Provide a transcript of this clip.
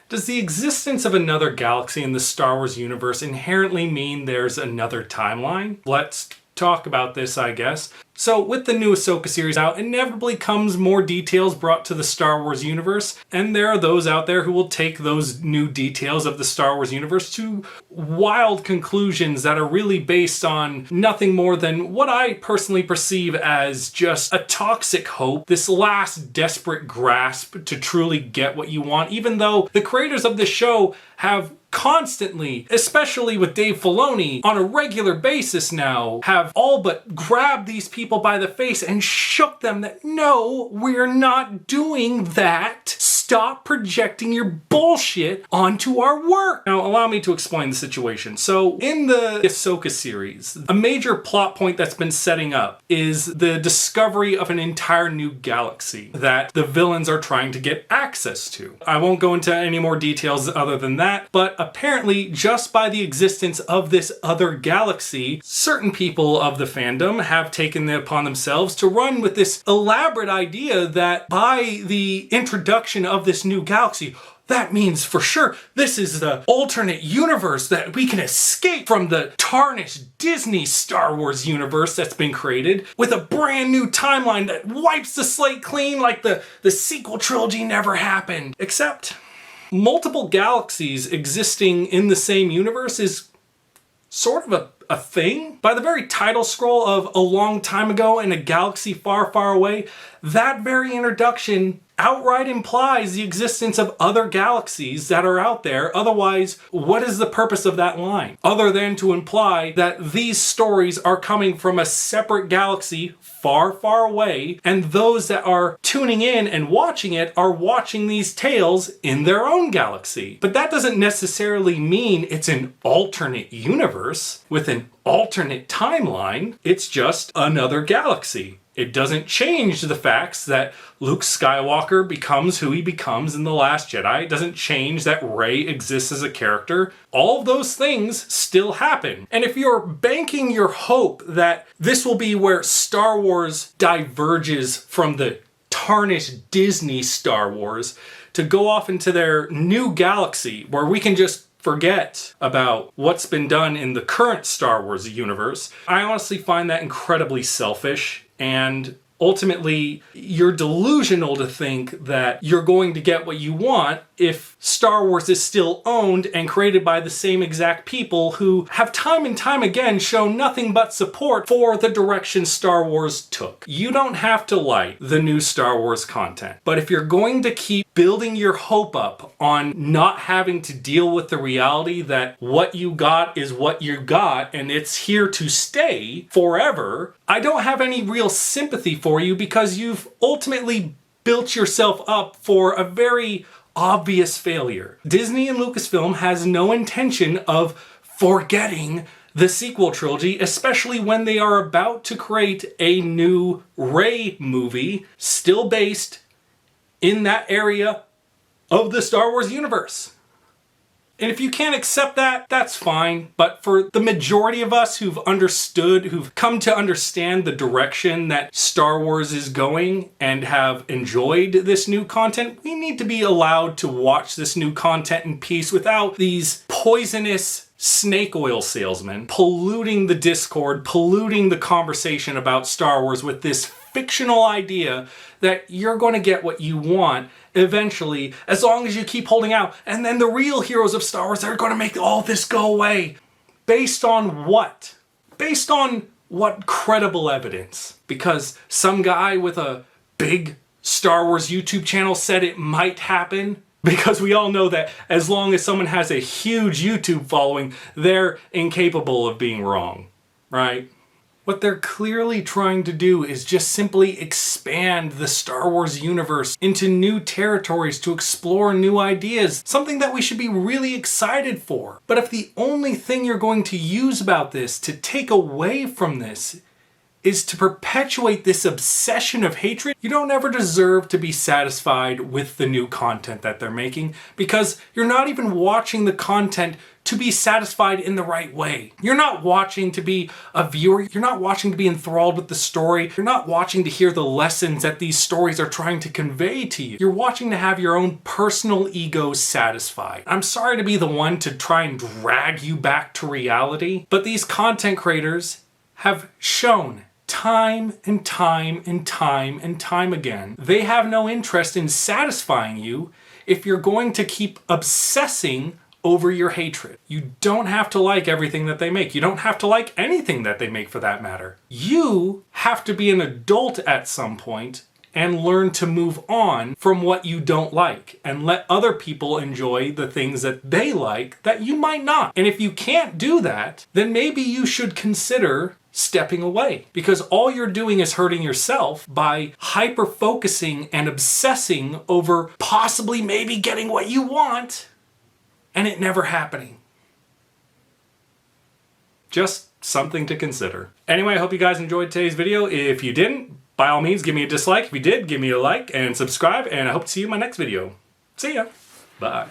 Does the existence of another galaxy in the Star Wars universe inherently mean there's another timeline? Let's talk about this, I guess. So with the new Ahsoka series out, inevitably comes more details brought to the Star Wars universe, and there are those out there who will take those new details of the Star Wars universe to wild conclusions that are really based on nothing more than what I personally perceive as just a toxic hope, this last desperate grasp to truly get what you want, even though the creators of this show have constantly, especially with Dave Filoni, on a regular basis now, have all but grabbed these people by the face and shook them that, no, we're not doing that. Stop projecting your bullshit onto our work. Now, allow me to explain the situation. So, in the Ahsoka series, a major plot point that's been setting up is the discovery of an entire new galaxy that the villains are trying to get access to. I won't go into any more details other than that, but apparently, just by the existence of this other galaxy, certain people of the fandom have taken it upon themselves to run with this elaborate idea that by the introduction of this new galaxy, that means for sure this is the alternate universe that we can escape from the tarnished Disney Star Wars universe that's been created with a brand new timeline that wipes the slate clean like the sequel trilogy never happened. Except multiple galaxies existing in the same universe is sort of a thing. By the very title scroll of A Long Time Ago in a Galaxy Far, Far Away, that very introduction outright implies the existence of other galaxies that are out there. Otherwise, what is the purpose of that line? Other than to imply that these stories are coming from a separate galaxy far, far away, and those that are tuning in and watching it are watching these tales in their own galaxy. But that doesn't necessarily mean it's an alternate universe with an alternate timeline. It's just another galaxy. It doesn't change the facts that Luke Skywalker becomes who he becomes in The Last Jedi. It doesn't change that Rey exists as a character. All of those things still happen. And if you're banking your hope that this will be where Star Wars diverges from the tarnished Disney Star Wars to go off into their new galaxy where we can just forget about what's been done in the current Star Wars universe, I honestly find that incredibly selfish. And ultimately, you're delusional to think that you're going to get what you want if Star Wars is still owned and created by the same exact people who have time and time again shown nothing but support for the direction Star Wars took. You don't have to like the new Star Wars content, but if you're going to keep building your hope up on not having to deal with the reality that what you got is what you got and it's here to stay forever, I don't have any real sympathy for you because you've ultimately built yourself up for a very obvious failure. Disney and Lucasfilm has no intention of forgetting the sequel trilogy, especially when they are about to create a new Rey movie still based in that area of the Star Wars universe. And if you can't accept that, that's fine. But for the majority of us who've come to understand the direction that Star Wars is going and have enjoyed this new content, we need to be allowed to watch this new content in peace without these poisonous snake oil salesmen polluting the Discord, polluting the conversation about Star Wars with this fictional idea that you're going to get what you want eventually, as long as you keep holding out. And then the real heroes of Star Wars are going to make all this go away. Based on what? Based on what credible evidence? Because some guy with a big Star Wars YouTube channel said it might happen? Because we all know that as long as someone has a huge YouTube following, they're incapable of being wrong, right? What they're clearly trying to do is just simply expand the Star Wars universe into new territories to explore new ideas, something that we should be really excited for. But if the only thing you're going to use about this to take away from this is to perpetuate this obsession of hatred. You don't ever deserve to be satisfied with the new content that they're making, because you're not even watching the content to be satisfied in the right way. You're not watching to be a viewer. You're not watching to be enthralled with the story. You're not watching to hear the lessons that these stories are trying to convey to you. You're watching to have your own personal ego satisfied. I'm sorry to be the one to try and drag you back to reality, but these content creators have shown time and time and time and time again, they have no interest in satisfying you if you're going to keep obsessing over your hatred. You don't have to like everything that they make. You don't have to like anything that they make, for that matter. You have to be an adult at some point and learn to move on from what you don't like and let other people enjoy the things that they like that you might not. And if you can't do that, then maybe you should consider stepping away, because all you're doing is hurting yourself by hyper-focusing and obsessing over possibly maybe getting what you want and it never happening. Just something to consider. Anyway, I hope you guys enjoyed today's video. If you didn't, by all means, give me a dislike. If you did, give me a like and subscribe, and I hope to see you in my next video. See ya. Bye.